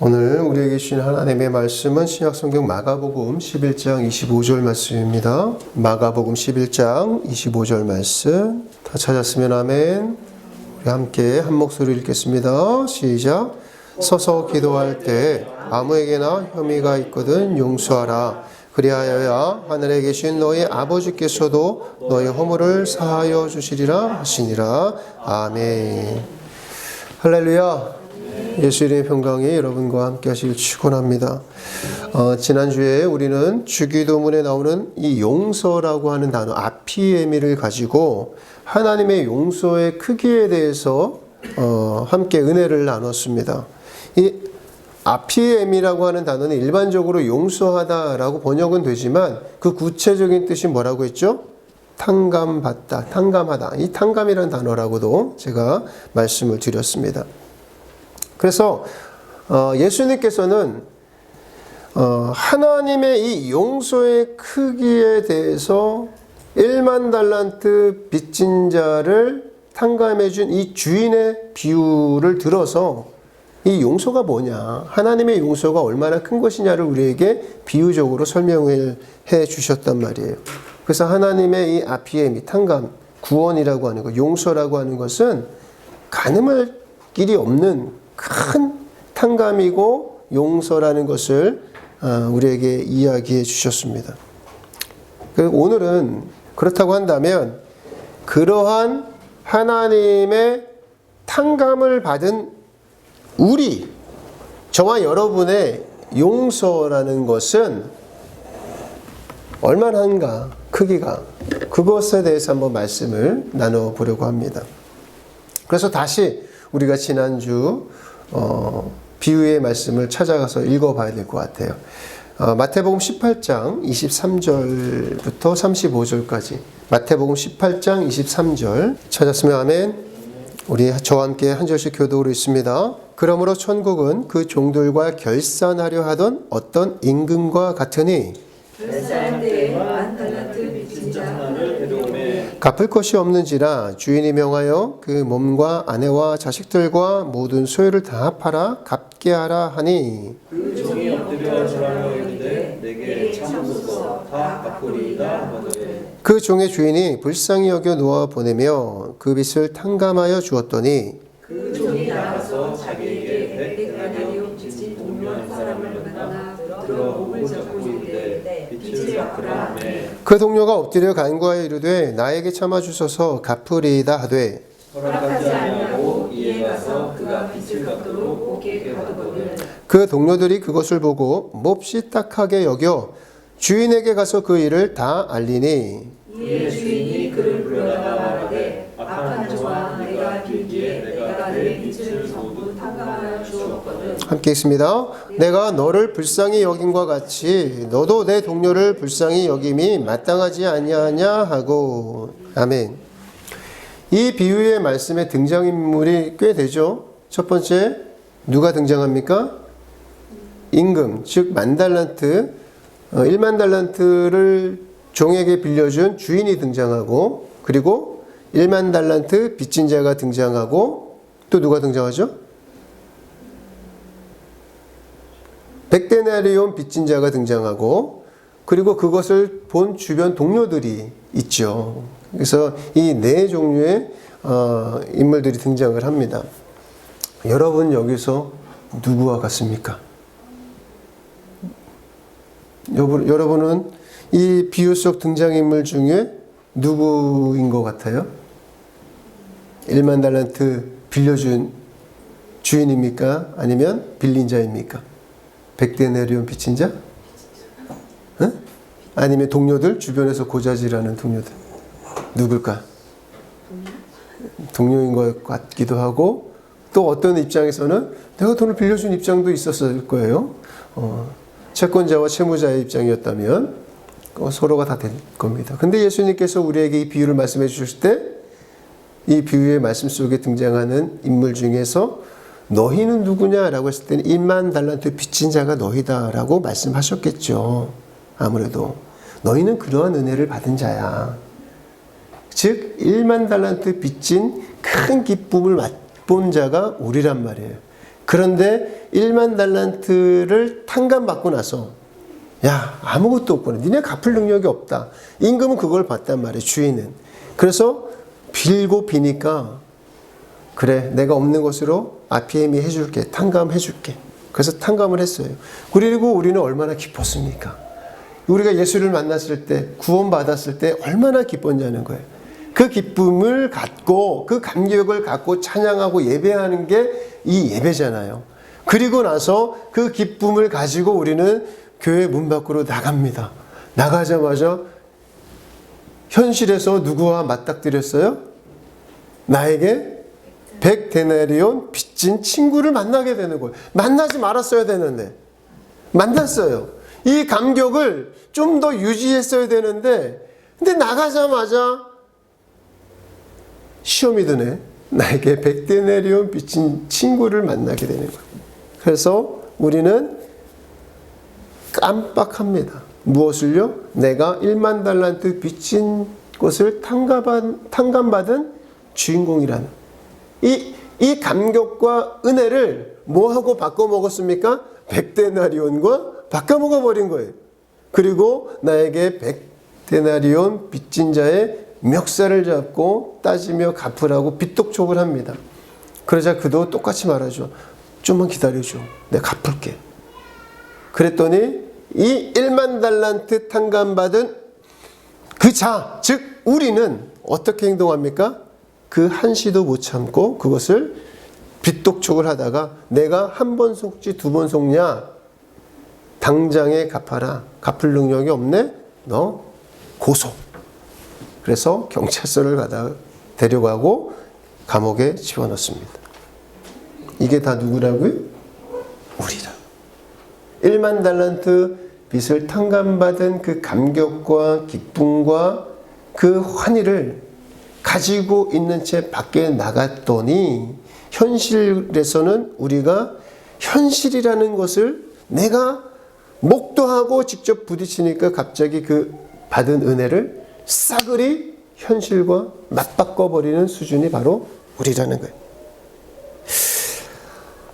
오늘 우리에게 주신 하나님의 말씀은 신약성경 마가복음 11장 25절 말씀입니다. 마가복음 11장 25절 말씀 다 찾았으면 아멘. 우리 함께 한 목소리 읽겠습니다. 시작. 서서 기도할 때 아무에게나 혐의가 있거든 용서하라. 그리하여야 하늘에 계신 너희 아버지께서도 너희 허물을 사하여 주시리라 하시니라. 아멘. 할렐루야. 예수 이름의 평강이 여러분과 함께 하시길 축원합니다. 지난주에 우리는 주기도문에 나오는 이 용서라고 하는 단어 아피에미를 가지고 하나님의 용서의 크기에 대해서 함께 은혜를 나눴습니다. 이 아피에미라고 하는 단어는 일반적으로 용서하다라고 번역은 되지만 그 구체적인 뜻이 뭐라고 했죠? 탕감받다, 탕감하다. 이 탕감이라는 단어라고도 제가 말씀을 드렸습니다. 그래서 예수님께서는 하나님의 이 용서의 크기에 대해서 1만 달란트 빚진 자를 탕감해 준 이 주인의 비유를 들어서 이 용서가 뭐냐, 하나님의 용서가 얼마나 큰 것이냐를 우리에게 비유적으로 설명을 해 주셨단 말이에요. 그래서 하나님의 이 아피엠이 탕감, 구원이라고 하는 것, 용서라고 하는 것은 가늠할 길이 없는 큰 탕감이고 용서라는 것을 우리에게 이야기해 주셨습니다. 오늘은 그렇다고 한다면 그러한 하나님의 탕감을 받은 우리, 저와 여러분의 용서라는 것은 얼마나 한가, 크기가, 그것에 대해서 한번 말씀을 나눠보려고 합니다. 그래서 다시 우리가 지난주 비유의 말씀을 찾아가서 읽어봐야 될 것 같아요. 마태복음 18장 23절부터 35절까지 마태복음 18장 23절 찾았으면 아멘. 우리 저와 함께 한 절씩 교독으로 있습니다. 그러므로 천국은 그 종들과 결산하려 하던 어떤 임금과 같으니 결산할 때에 1만 달란트 빚진 자 하나를 데려오매 갚을 것이 없는지라 주인이 명하여 그 몸과 아내와 자식들과 모든 소유를 다 팔아 갚게 하라 하니 그 종이 엎드려 절하며 이르되 내게 참소서 다 갚으리이다 하거든. 그 종의 주인이 불쌍히 여겨 놓아 보내며 그 빚을 탕감하여 주었더니 그 종이 나가서 자기에게 100데나리온 빚진 동료 한 사람을 만나 들어 목을 잡고 이르되 빚을 갚으라 하매 그 동료가 엎드려 간구하여 이르되 나에게 참아 주소서 갚으리이다 하되 허락하지 아니하고 이에 가서 그가 빚을 갚도록 옥에 가두거든. 그 동료들이 그것을 보고 몹시 딱하게 여겨 주인에게 가서 그 일을 다 알리니 이에 주인이 그를 불러다가 말하되 악한 종아 내가 빌기에 내가 내 빚을 전부 탕감하여 주었거든. 함께 있습니다. 내가 너를 불쌍히 여김과 같이 너도 내 동료를 불쌍히 여김이 마땅하지 아니하냐 하고. 아멘. 이 비유의 말씀에 등장인물이 꽤 되죠. 첫 번째 누가 등장합니까? 임금, 즉 10,000달란트, 1만 달란트를 종에게 빌려준 주인이 등장하고, 그리고 1만 달란트 빚진 자가 등장하고, 또 누가 등장하죠? 100데나리온 빚진 자가 등장하고, 그리고 그것을 본 주변 동료들이 있죠. 그래서 이 네 종류의 인물들이 등장을 합니다. 여러분 여기서 누구와 같습니까? 여러분은 이 비유 속 등장인물 중에 누구인 것 같아요? 1만 달란트 빌려준 주인입니까? 아니면 빌린 자입니까? 100데나리온 빚진 자? 응? 아니면 동료들? 주변에서 고자질하는 동료들? 누굴까? 동료인 것 같기도 하고, 또 어떤 입장에서는 내가 돈을 빌려준 입장도 있었을 거예요. 채권자와 채무자의 입장이었다면 서로가 다 될 겁니다. 근데 예수님께서 우리에게 이 비유를 말씀해 주실 때 이 비유의 말씀 속에 등장하는 인물 중에서 너희는 누구냐라고 했을 때는 1만 달란트 빚진 자가 너희다라고 말씀하셨겠죠. 아무래도 너희는 그러한 은혜를 받은 자야. 즉 1만 달란트 빚진 큰 기쁨을 맛본 자가 우리란 말이에요. 그런데 1만 달란트를 탕감받고 나서 야, 아무것도 없구나. 니네 갚을 능력이 없다. 임금은 그걸 봤단 말이에요, 주인은. 그래서 빌고 비니까 그래, 내가 없는 것으로 RPM이 해줄게. 탕감해줄게. 그래서 탕감을 했어요. 그리고 우리는 얼마나 기뻤습니까? 우리가 예수를 만났을 때, 구원받았을 때 얼마나 기뻤냐는 거예요. 그 기쁨을 갖고, 그 감격을 갖고 찬양하고 예배하는 게 이 예배잖아요. 그리고 나서 그 기쁨을 가지고 우리는 교회 문 밖으로 나갑니다. 나가자마자 현실에서 누구와 맞닥뜨렸어요? 나에게 100데나리온 빚진 친구를 만나게 되는 거예요. 만나지 말았어야 되는데 만났어요. 이 감격을 좀 더 유지했어야 되는데 근데 나가자마자 시험이 드네. 나에게 100데나리온 빚진 친구를 만나게 되는 거예요. 그래서 우리는 깜빡합니다. 무엇을요? 내가 1만 달란트 빚진 것을 탕감받은 주인공이라는 이 감격과 은혜를 뭐하고 바꿔 먹었습니까? 100데나리온과 바꿔 먹어버린 거예요. 그리고 나에게 100데나리온 빚진 자의 멱살을 잡고 따지며 갚으라고 빚독촉을 합니다. 그러자 그도 똑같이 말하죠. 좀만 기다려줘. 내가 갚을게. 그랬더니 이 1만 달란트 탕감받은 그 자, 즉 우리는 어떻게 행동합니까? 그 한시도 못 참고 그것을 빚독촉을 하다가 내가 한 번 속지 두 번 속냐? 당장에 갚아라. 갚을 능력이 없네? 너 고소. 그래서 경찰서를 데려가고 감옥에 집어넣습니다. 이게 다 누구라고요? 우리라. 1만 달란트 빚을 탕감받은 그 감격과 기쁨과 그 환희를 가지고 있는 채 밖에 나갔더니 현실에서는 우리가 현실이라는 것을 내가 목도하고 직접 부딪히니까 갑자기 그 받은 은혜를 싸그리 현실과 맞바꿔버리는 수준이 바로 우리라는 거예요.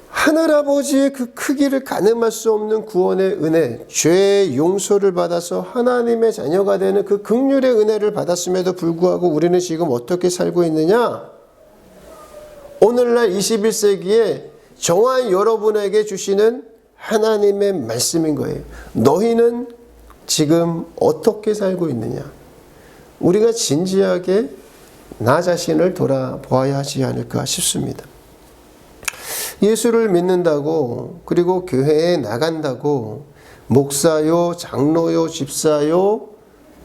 하늘아버지의 그 크기를 가늠할 수 없는 구원의 은혜, 죄의 용서를 받아서 하나님의 자녀가 되는 그 긍휼의 은혜를 받았음에도 불구하고 우리는 지금 어떻게 살고 있느냐? 오늘날 21세기에 저와 여러분에게 주시는 하나님의 말씀인 거예요. 너희는 지금 어떻게 살고 있느냐? 우리가 진지하게 나 자신을 돌아보아야 하지 않을까 싶습니다. 예수를 믿는다고 그리고 교회에 나간다고 목사요, 장로요, 집사요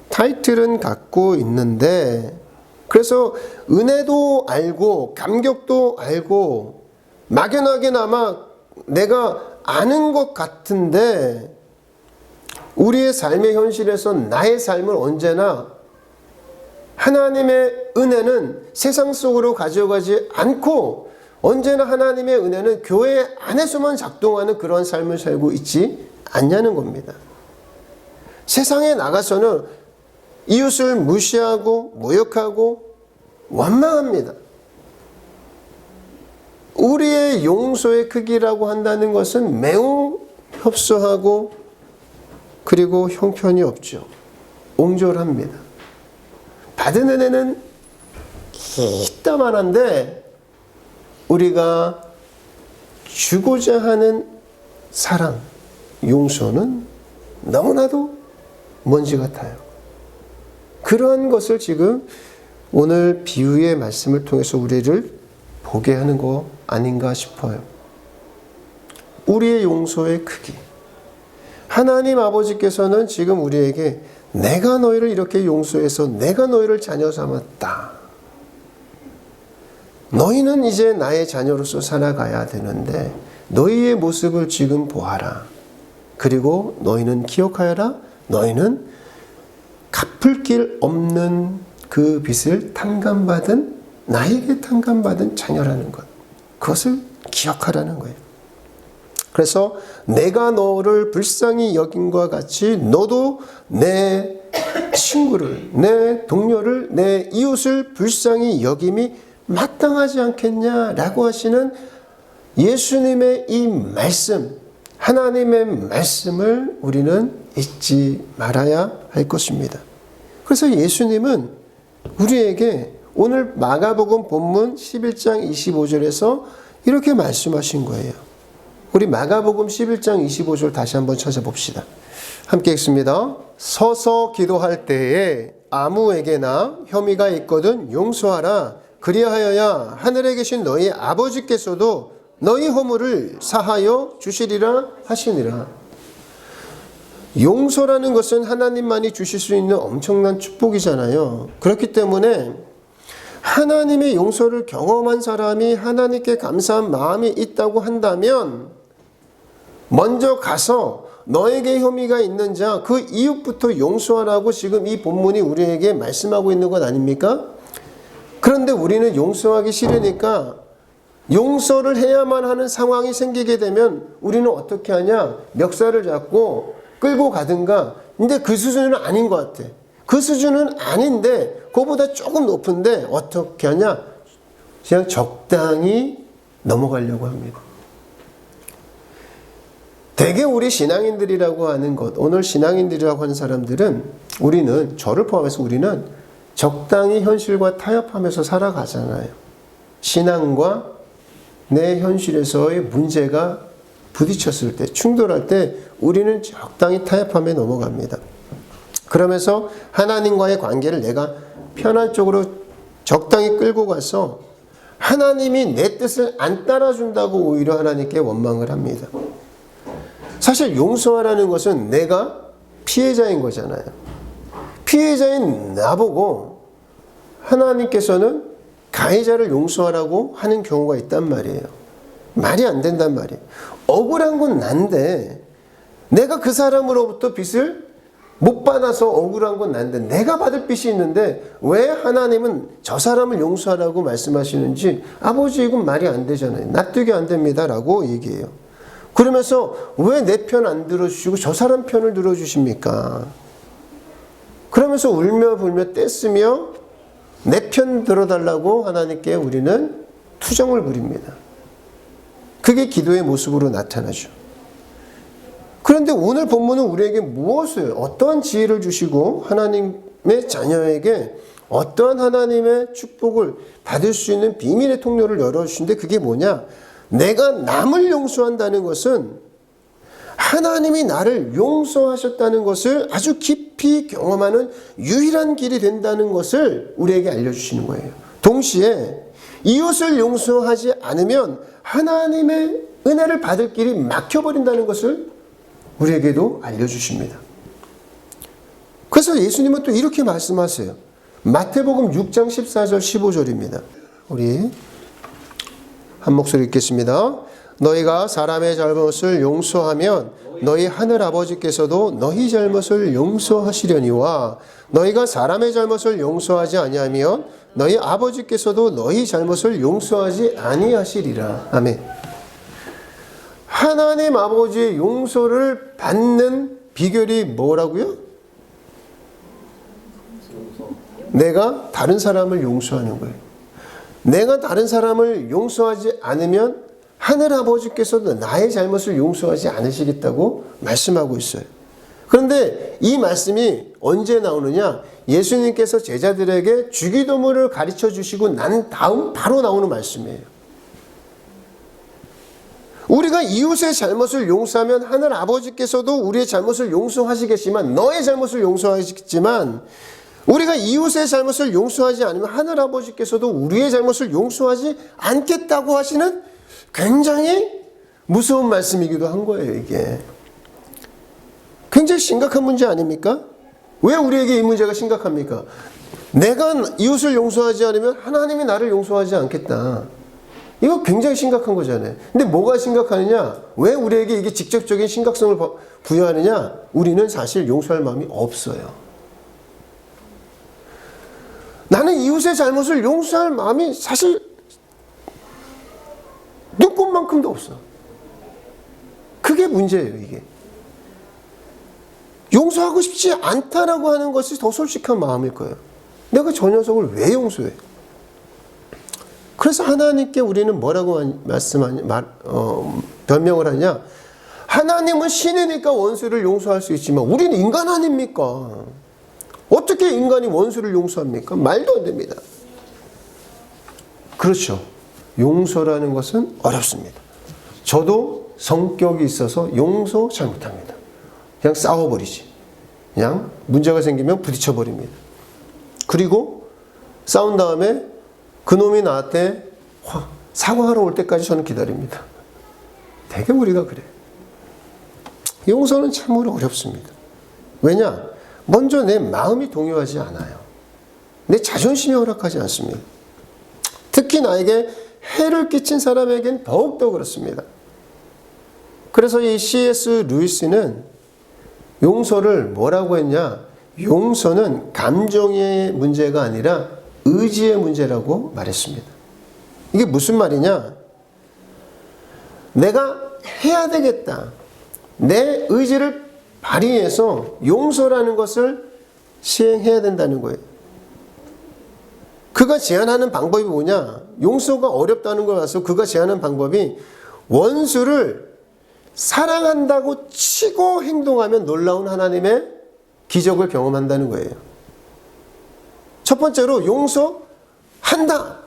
타이틀은 갖고 있는데 그래서 은혜도 알고 감격도 알고 막연하게나마 내가 아는 것 같은데 우리의 삶의 현실에서 나의 삶을 언제나 하나님의 은혜는 세상 속으로 가져가지 않고 언제나 하나님의 은혜는 교회 안에서만 작동하는 그런 삶을 살고 있지 않냐는 겁니다. 세상에 나가서는 이웃을 무시하고 모욕하고 원망합니다. 우리의 용서의 크기라고 한다는 것은 매우 협소하고 그리고 형편이 없죠. 옹졸합니다. 받은 은혜는 이따만한데 우리가 주고자 하는 사랑, 용서는 너무나도 먼지 같아요. 그러한 것을 지금 오늘 비유의 말씀을 통해서 우리를 보게 하는 거 아닌가 싶어요. 우리의 용서의 크기. 하나님 아버지께서는 지금 우리에게 내가 너희를 이렇게 용서해서 내가 너희를 자녀 삼았다. 너희는 이제 나의 자녀로서 살아가야 되는데 너희의 모습을 지금 보아라. 그리고 너희는 기억하여라. 너희는 갚을 길 없는 그 빚을 나에게 탕감받은 자녀라는 것. 그것을 기억하라는 거예요. 그래서 내가 너를 불쌍히 여김과 같이 너도 내 친구를, 내 동료를, 내 이웃을 불쌍히 여김이 마땅하지 않겠냐라고 하시는 예수님의 이 말씀, 하나님의 말씀을 우리는 잊지 말아야 할 것입니다. 그래서 예수님은 우리에게 오늘 마가복음 본문 11장 25절에서 이렇게 말씀하신 거예요. 우리 마가복음 11장 25절 다시 한번 찾아봅시다. 함께 읽습니다. 서서 기도할 때에 아무에게나 혐의가 있거든 용서하라. 그리하여야 하늘에 계신 너희 아버지께서도 너희 허물을 사하여 주시리라 하시니라. 용서라는 것은 하나님만이 주실 수 있는 엄청난 축복이잖아요. 그렇기 때문에 하나님의 용서를 경험한 사람이 하나님께 감사한 마음이 있다고 한다면 먼저 가서 너에게 혐의가 있는 자 그 이웃부터 용서하라고 지금 이 본문이 우리에게 말씀하고 있는 것 아닙니까? 그런데 우리는 용서하기 싫으니까 용서를 해야만 하는 상황이 생기게 되면 우리는 어떻게 하냐? 멱살을 잡고 끌고 가든가. 근데 그 수준은 아닌 것 같아. 그 수준은 아닌데 그거보다 조금 높은데 어떻게 하냐? 그냥 적당히 넘어가려고 합니다. 대개 우리 신앙인들이라고 하는 것, 오늘 신앙인들이라고 하는 사람들은 우리는, 저를 포함해서 우리는 적당히 현실과 타협하면서 살아가잖아요. 신앙과 내 현실에서의 문제가 부딪혔을 때, 충돌할 때 우리는 적당히 타협하며 넘어갑니다. 그러면서 하나님과의 관계를 내가 편한 쪽으로 적당히 끌고 가서 하나님이 내 뜻을 안 따라준다고 오히려 하나님께 원망을 합니다. 사실 용서하라는 것은 내가 피해자인 거잖아요. 피해자인 나보고 하나님께서는 가해자를 용서하라고 하는 경우가 있단 말이에요. 말이 안 된단 말이에요. 억울한 건 난데 내가 그 사람으로부터 빚을 못 받아서 억울한 건 난데 내가 받을 빚이 있는데 왜 하나님은 저 사람을 용서하라고 말씀하시는지 아버지 이건 말이 안 되잖아요. 납득이 안 됩니다 라고 얘기해요. 그러면서 왜 내 편 안 들어주시고 저 사람 편을 들어주십니까? 그러면서 울며 불며 떼쓰며 내 편 들어달라고 하나님께 우리는 투정을 부립니다. 그게 기도의 모습으로 나타나죠. 그런데 오늘 본문은 우리에게 무엇을, 어떠한 지혜를 주시고 하나님의 자녀에게 어떠한 하나님의 축복을 받을 수 있는 비밀의 통로를 열어주신데 그게 뭐냐? 내가 남을 용서한다는 것은 하나님이 나를 용서하셨다는 것을 아주 깊이 경험하는 유일한 길이 된다는 것을 우리에게 알려주시는 거예요. 동시에 이웃을 용서하지 않으면 하나님의 은혜를 받을 길이 막혀버린다는 것을 우리에게도 알려주십니다. 그래서 예수님은 또 이렇게 말씀하세요. 마태복음 6장 14절 15절입니다. 우리 한 목소리 읽겠습니다. 너희가 사람의 잘못을 용서하면 너희 하늘 아버지께서도 너희 잘못을 용서하시려니와 너희가 사람의 잘못을 용서하지 아니하면 너희 아버지께서도 너희 잘못을 용서하지 아니하시리라. 아멘. 하나님 아버지의 용서를 받는 비결이 뭐라고요? 내가 다른 사람을 용서하는 거예요. 내가 다른 사람을 용서하지 않으면 하늘 아버지께서도 나의 잘못을 용서하지 않으시겠다고 말씀하고 있어요. 그런데 이 말씀이 언제 나오느냐? 예수님께서 제자들에게 주기도문을 가르쳐 주시고 난 다음 바로 나오는 말씀이에요. 우리가 이웃의 잘못을 용서하면 하늘 아버지께서도 우리의 잘못을 용서하시겠지만, 너의 잘못을 용서하시겠지만, 우리가 이웃의 잘못을 용서하지 않으면 하늘 아버지께서도 우리의 잘못을 용서하지 않겠다고 하시는 굉장히 무서운 말씀이기도 한 거예요, 이게. 굉장히 심각한 문제 아닙니까? 왜 우리에게 이 문제가 심각합니까? 내가 이웃을 용서하지 않으면 하나님이 나를 용서하지 않겠다. 이거 굉장히 심각한 거잖아요. 근데 뭐가 심각하느냐? 왜 우리에게 이게 직접적인 심각성을 부여하느냐? 우리는 사실 용서할 마음이 없어요. 나는 이웃의 잘못을 용서할 마음이 사실 눈꽃만큼도 없어. 그게 문제예요, 이게. 용서하고 싶지 않다라고 하는 것이 더 솔직한 마음일 거예요. 내가 저 녀석을 왜 용서해? 그래서 하나님께 우리는 뭐라고 변명을 하냐? 하나님은 신이니까 원수를 용서할 수 있지만 우리는 인간 아닙니까? 어떻게 인간이 원수를 용서합니까? 말도 안 됩니다. 그렇죠. 용서라는 것은 어렵습니다. 저도 성격이 있어서 용서 잘 못합니다. 그냥 싸워버리지. 그냥 문제가 생기면 부딪혀버립니다. 그리고 싸운 다음에 그놈이 나한테 사과하러 올 때까지 저는 기다립니다. 되게 우리가 그래. 용서는 참으로 어렵습니다. 왜냐? 먼저 내 마음이 동요하지 않아요. 내 자존심이 허락하지 않습니다. 특히 나에게 해를 끼친 사람에겐 더욱더 그렇습니다. 그래서 이 C.S. 루이스는 용서를 뭐라고 했냐? 용서는 감정의 문제가 아니라 의지의 문제라고 말했습니다. 이게 무슨 말이냐? 내가 해야 되겠다. 내 의지를 발휘해서 용서라는 것을 시행해야 된다는 거예요. 그가 제안하는 방법이 뭐냐? 용서가 어렵다는 걸 봐서 그가 제안하는 방법이 원수를 사랑한다고 치고 행동하면 놀라운 하나님의 기적을 경험한다는 거예요. 첫 번째로 용서한다.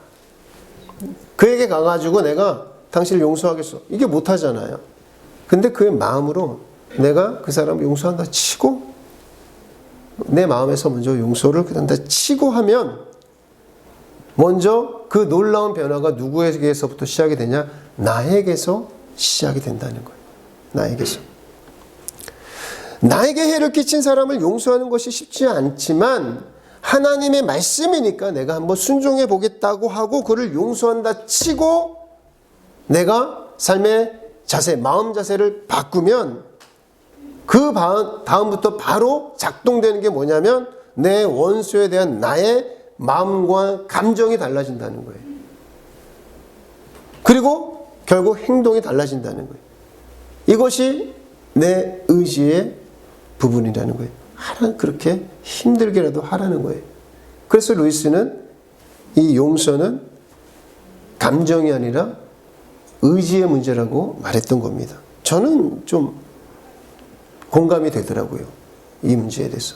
그에게 가가지고 내가 당신을 용서하겠어. 이게 못하잖아요. 근데 그의 마음으로 내가 그 사람을 용서한다 치고 내 마음에서 먼저 용서를 그런다 치고 하면 먼저 그 놀라운 변화가 누구에게서부터 시작이 되냐? 나에게서 시작이 된다는 거예요. 나에게서. 나에게 해를 끼친 사람을 용서하는 것이 쉽지 않지만 하나님의 말씀이니까 내가 한번 순종해 보겠다고 하고 그를 용서한다 치고 내가 삶의 자세, 마음 자세를 바꾸면 그 다음부터 바로 작동되는 게 뭐냐면 내 원수에 대한 나의 마음과 감정이 달라진다는 거예요. 그리고 결국 행동이 달라진다는 거예요. 이것이 내 의지의 부분이라는 거예요. 그렇게 힘들게라도 하라는 거예요. 그래서 루이스는 이 용서는 감정이 아니라 의지의 문제라고 말했던 겁니다. 저는 좀 공감이 되더라고요. 이 문제에 대해서.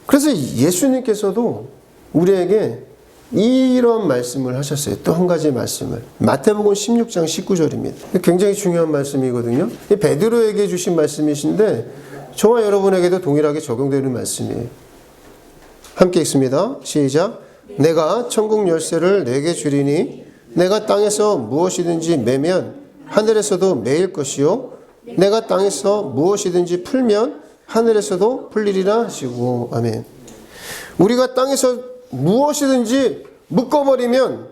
그래서 예수님께서도 우리에게 이런 말씀을 하셨어요. 또 한 가지 말씀을. 마태복음 16장 19절입니다. 굉장히 중요한 말씀이거든요. 베드로에게 주신 말씀이신데 저와 여러분에게도 동일하게 적용되는 말씀이에요. 함께 읽습니다. 시작. 내가 천국 열쇠를 내게 주리니 내가 땅에서 무엇이든지 매면 하늘에서도 매일 것이요 내가 땅에서 무엇이든지 풀면 하늘에서도 풀리리라 하시고. 아멘. 우리가 땅에서 무엇이든지 묶어버리면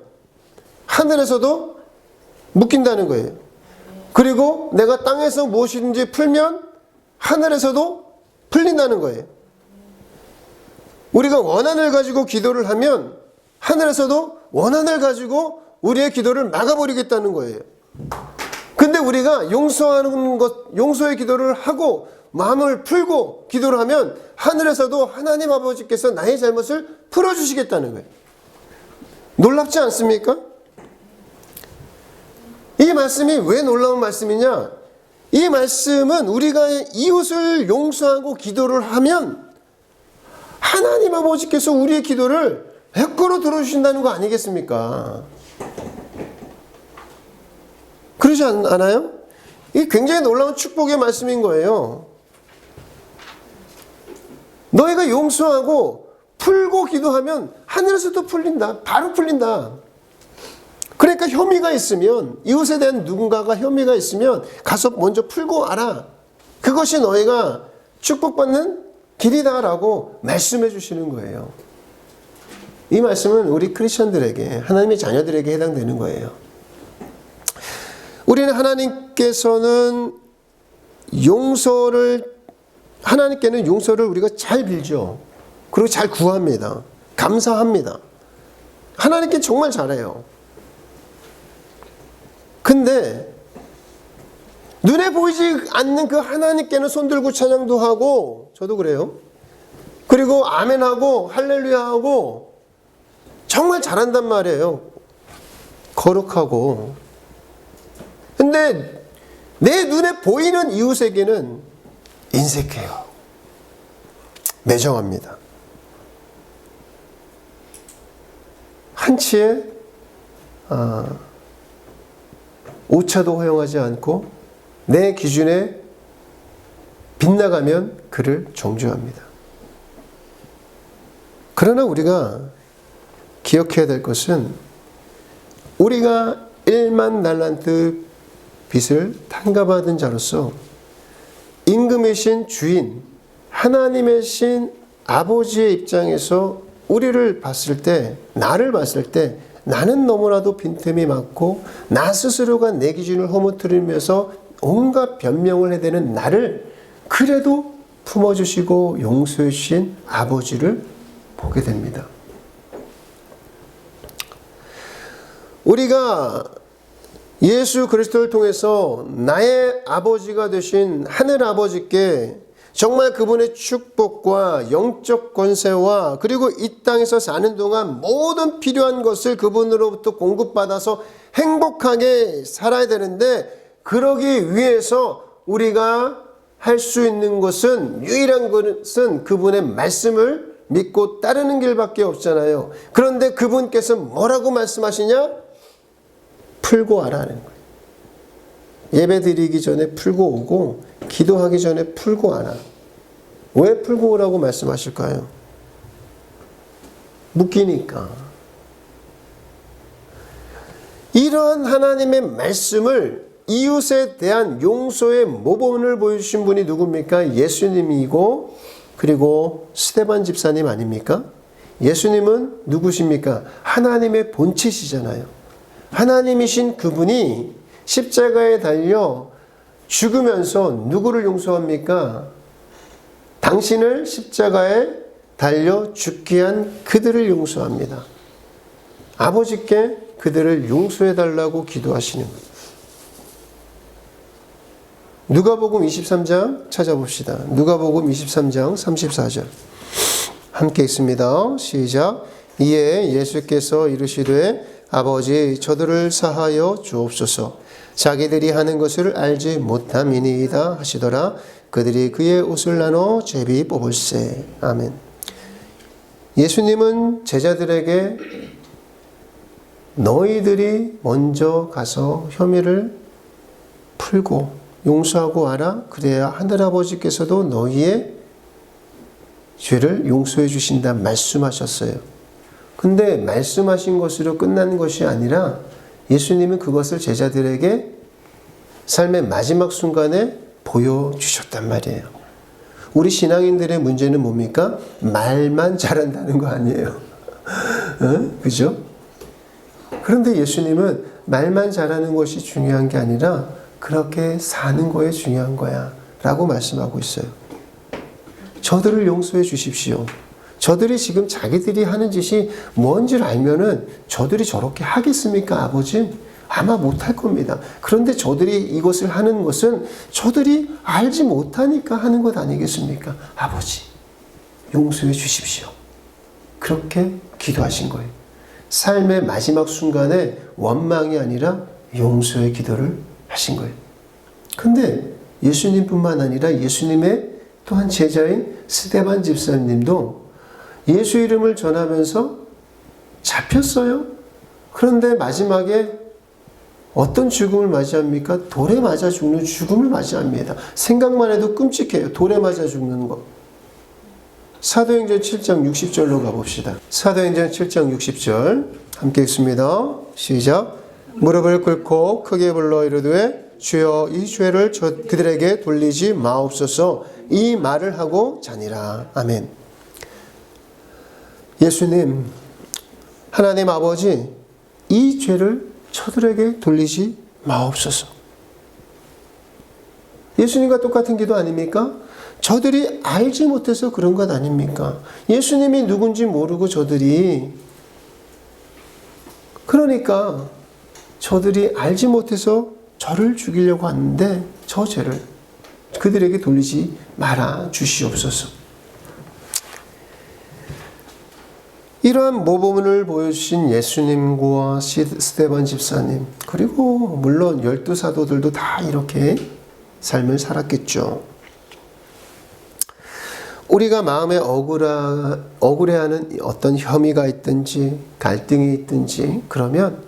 하늘에서도 묶인다는 거예요. 그리고 내가 땅에서 무엇이든지 풀면 하늘에서도 풀린다는 거예요. 우리가 원한을 가지고 기도를 하면 하늘에서도 원한을 가지고 우리의 기도를 막아버리겠다는 거예요. 근데 우리가 용서의 기도를 하고 마음을 풀고 기도를 하면 하늘에서도 하나님 아버지께서 나의 잘못을 풀어주시겠다는 거예요. 놀랍지 않습니까? 이 말씀이 왜 놀라운 말씀이냐? 이 말씀은 우리가 이웃을 용서하고 기도를 하면 하나님 아버지께서 우리의 기도를 100% 들어주신다는 거 아니겠습니까? 그러지 않아요? 이게 굉장히 놀라운 축복의 말씀인 거예요. 너희가 용서하고 풀고 기도하면 하늘에서도 풀린다. 바로 풀린다. 그러니까 혐의가 있으면 이웃에 대한 누군가가 혐의가 있으면 가서 먼저 풀고 와라. 그것이 너희가 축복받는 길이다라고 말씀해 주시는 거예요. 이 말씀은 우리 크리스천들에게 하나님의 자녀들에게 해당되는 거예요. 우리는 하나님께는 용서를 우리가 잘 빌죠. 그리고 잘 구합니다. 감사합니다. 하나님께 정말 잘해요. 근데 눈에 보이지 않는 그 하나님께는 손들고 찬양도 하고 저도 그래요. 그리고 아멘하고 할렐루야하고 정말 잘한단 말이에요. 거룩하고. 근데 내 눈에 보이는 이웃에게는 인색해요. 매정합니다. 한치의 오차도 허용하지 않고 내 기준에 빗나가면 그를 정죄합니다. 그러나 우리가 기억해야 될 것은 우리가 1만 달란트 빚을 탕감받은 자로서 임금이신 주인 하나님의 신 아버지의 입장에서 우리를 봤을 때, 나를 봤을 때 나는 너무나도 빈틈이 많고 나 스스로가 내 기준을 허무뜨리면서 온갖 변명을 해대는 나를 그래도 품어주시고 용서해 주신 아버지를 보게 됩니다. 우리가 예수 그리스도를 통해서 나의 아버지가 되신 하늘 아버지께 정말 그분의 축복과 영적 권세와 그리고 이 땅에서 사는 동안 모든 필요한 것을 그분으로부터 공급받아서 행복하게 살아야 되는데, 그러기 위해서 우리가 할 수 있는 것은, 유일한 것은 그분의 말씀을 믿고 따르는 길밖에 없잖아요. 그런데 그분께서 뭐라고 말씀하시냐? 풀고 와라는 거예요. 예배 드리기 전에 풀고 오고 기도하기 전에 풀고 와라. 왜 풀고 오라고 말씀하실까요? 묶이니까. 이러한 하나님의 말씀을, 이웃에 대한 용서의 모범을 보여주신 분이 누굽니까? 예수님이고 그리고 스데반 집사님 아닙니까? 예수님은 누구십니까? 하나님의 본체시잖아요. 하나님이신 그분이 십자가에 달려 죽으면서 누구를 용서합니까? 당신을 십자가에 달려 죽게 한 그들을 용서합니다. 아버지께 그들을 용서해달라고 기도하시는 거예요. 누가복음 23장 찾아봅시다. 누가복음 23장 34절 함께 있습니다. 시작. 이에 예수께서 이르시되 아버지 저들을 사하여 주옵소서. 자기들이 하는 것을 알지 못함이니이다 하시더라. 그들이 그의 옷을 나눠 제비 뽑을세. 아멘. 예수님은 제자들에게 너희들이 먼저 가서 혐의를 풀고 용서하고 와라. 그래야 하늘아버지께서도 너희의 죄를 용서해 주신다 말씀하셨어요. 근데 말씀하신 것으로 끝난 것이 아니라 예수님은 그것을 제자들에게 삶의 마지막 순간에 보여주셨단 말이에요. 우리 신앙인들의 문제는 뭡니까? 말만 잘한다는 거 아니에요. 그죠? 그런데 예수님은 말만 잘하는 것이 중요한 게 아니라 그렇게 사는 거에 중요한 거야 라고 말씀하고 있어요. 저들을 용서해 주십시오. 저들이 지금 자기들이 하는 짓이 뭔지를 알면은 저들이 저렇게 하겠습니까, 아버지? 아마 못할 겁니다. 그런데 저들이 이것을 하는 것은 저들이 알지 못하니까 하는 것 아니겠습니까? 아버지, 용서해 주십시오. 그렇게 기도하신 거예요. 삶의 마지막 순간에 원망이 아니라 용서의 기도를 하신 거예요. 근데 예수님뿐만 아니라 예수님의 또한 제자인 스데반 집사님도 예수 이름을 전하면서 잡혔어요. 그런데 마지막에 어떤 죽음을 맞이합니까? 돌에 맞아 죽는 죽음을 맞이합니다. 생각만 해도 끔찍해요. 돌에 맞아 죽는 거. 사도행전 7장 60절로 가봅시다. 사도행전 7장 60절 함께 읽습니다. 시작. 무릎을 꿇고 크게 불러 이르되 주여 이 죄를 그들에게 돌리지 마옵소서. 이 말을 하고 자니라. 아멘. 예수님, 하나님 아버지, 이 죄를 저들에게 돌리지 마옵소서. 예수님과 똑같은 기도 아닙니까? 저들이 알지 못해서 그런 것 아닙니까? 예수님이 누군지 모르고 저들이, 그러니까 저들이 알지 못해서 저를 죽이려고 하는데 저 죄를 그들에게 돌리지 말아 주시옵소서. 이러한 모범을 보여주신 예수님과 스데반 집사님, 그리고 물론 12사도들도 다 이렇게 삶을 살았겠죠. 우리가 마음에 억울해하는 어떤 혐의가 있든지 갈등이 있든지 그러면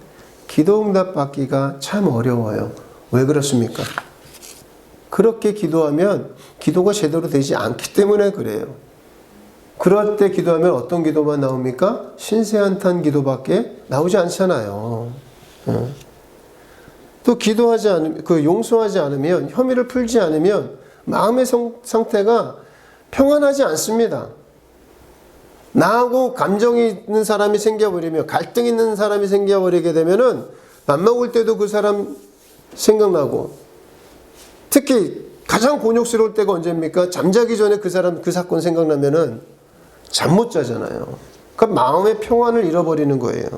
기도응답 받기가 참 어려워요. 왜 그렇습니까? 그렇게 기도하면 기도가 제대로 되지 않기 때문에 그래요. 그럴 때 기도하면 어떤 기도만 나옵니까? 신세한탄 기도밖에 나오지 않잖아요. 또 기도하지 않으면, 용서하지 않으면, 혐의를 풀지 않으면 마음의 상태가 평안하지 않습니다. 나하고 감정이 있는 사람이 생겨버리며 갈등 있는 사람이 생겨버리게 되면은 밥 먹을 때도 그 사람 생각나고, 특히 가장 곤욕스러울 때가 언제입니까? 잠자기 전에 그 사건 생각나면은 잠 못 자잖아요. 그러니까 마음의 평안을 잃어버리는 거예요.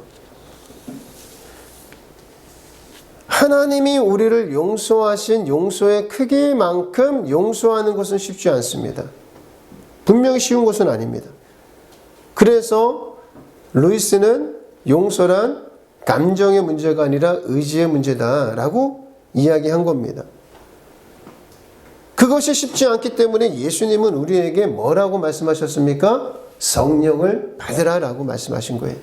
하나님이 우리를 용서하신 용서의 크기만큼 용서하는 것은 쉽지 않습니다. 분명히 쉬운 것은 아닙니다. 그래서 루이스는 용서란 감정의 문제가 아니라 의지의 문제다라고 이야기한 겁니다. 그것이 쉽지 않기 때문에 예수님은 우리에게 뭐라고 말씀하셨습니까? 성령을 받으라라고 말씀하신 거예요.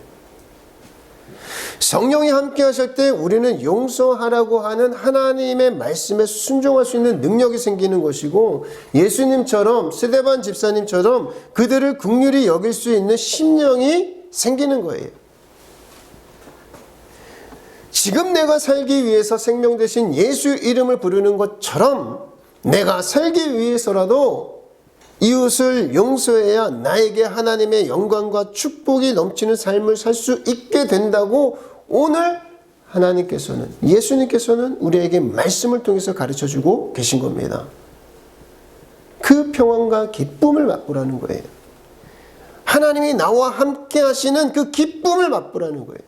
성령이 함께 하실 때 우리는 용서하라고 하는 하나님의 말씀에 순종할 수 있는 능력이 생기는 것이고, 예수님처럼 스데반 집사님처럼 그들을 긍휼히 여길 수 있는 심령이 생기는 거예요. 지금 내가 살기 위해서 생명 대신 예수 이름을 부르는 것처럼 내가 살기 위해서라도 이웃을 용서해야 나에게 하나님의 영광과 축복이 넘치는 삶을 살 수 있게 된다고 오늘 하나님께서는, 예수님께서는 우리에게 말씀을 통해서 가르쳐주고 계신 겁니다. 그 평안과 기쁨을 맛보라는 거예요. 하나님이 나와 함께 하시는 그 기쁨을 맛보라는 거예요.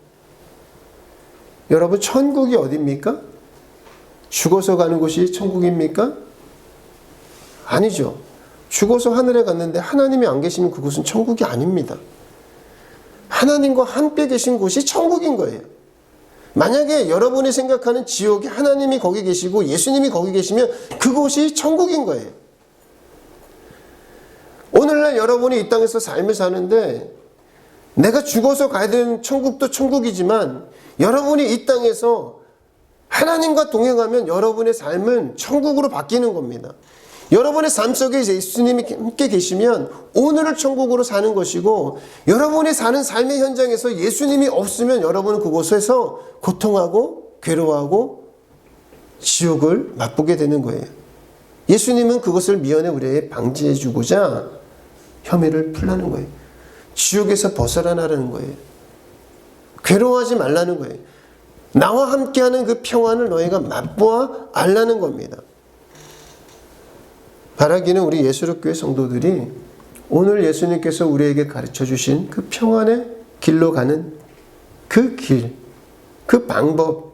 여러분, 천국이 어디입니까? 죽어서 가는 곳이 천국입니까? 아니죠. 죽어서 하늘에 갔는데 하나님이 안 계시면 그곳은 천국이 아닙니다. 하나님과 함께 계신 곳이 천국인 거예요. 만약에 여러분이 생각하는 지옥이 하나님이 거기 계시고 예수님이 거기 계시면 그곳이 천국인 거예요. 오늘날 여러분이 이 땅에서 삶을 사는데 내가 죽어서 가야 되는 천국도 천국이지만 여러분이 이 땅에서 하나님과 동행하면 여러분의 삶은 천국으로 바뀌는 겁니다. 여러분의 삶 속에 예수님이 함께 계시면 오늘을 천국으로 사는 것이고, 여러분이 사는 삶의 현장에서 예수님이 없으면 여러분은 그곳에서 고통하고 괴로워하고 지옥을 맛보게 되는 거예요. 예수님은 그것을 미연에 우리에게 방지해 주고자 혐의를 풀라는 거예요. 지옥에서 벗어나라는 거예요. 괴로워하지 말라는 거예요. 나와 함께하는 그 평안을 너희가 맛보아 알라는 겁니다. 바라기는 우리 예수롭교회 성도들이 오늘 예수님께서 우리에게 가르쳐 주신 그 평안의 길로 가는 그 길, 그 방법,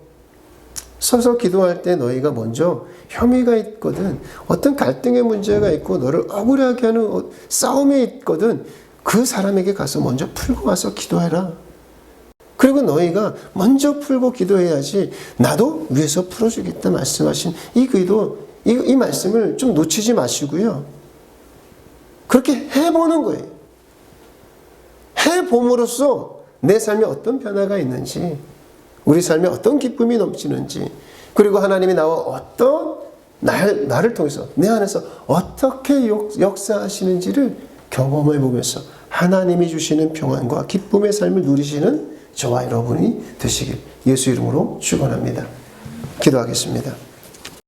서서 기도할 때 너희가 먼저 혐의가 있거든, 어떤 갈등의 문제가 있고 너를 억울하게 하는 싸움이 있거든, 그 사람에게 가서 먼저 풀고 와서 기도해라. 그리고 너희가 먼저 풀고 기도해야지 나도 위에서 풀어주겠다 말씀하신 이 기도, 이 말씀을 좀 놓치지 마시고요. 그렇게 해보는 거예요. 해봄으로써 내 삶에 어떤 변화가 있는지, 우리 삶에 어떤 기쁨이 넘치는지, 그리고 하나님이 나와 어떤 나를 통해서 내 안에서 어떻게 역사하시는지를 경험해 보면서 하나님이 주시는 평안과 기쁨의 삶을 누리시는 저와 여러분이 되시길 예수 이름으로 축원합니다. 기도하겠습니다.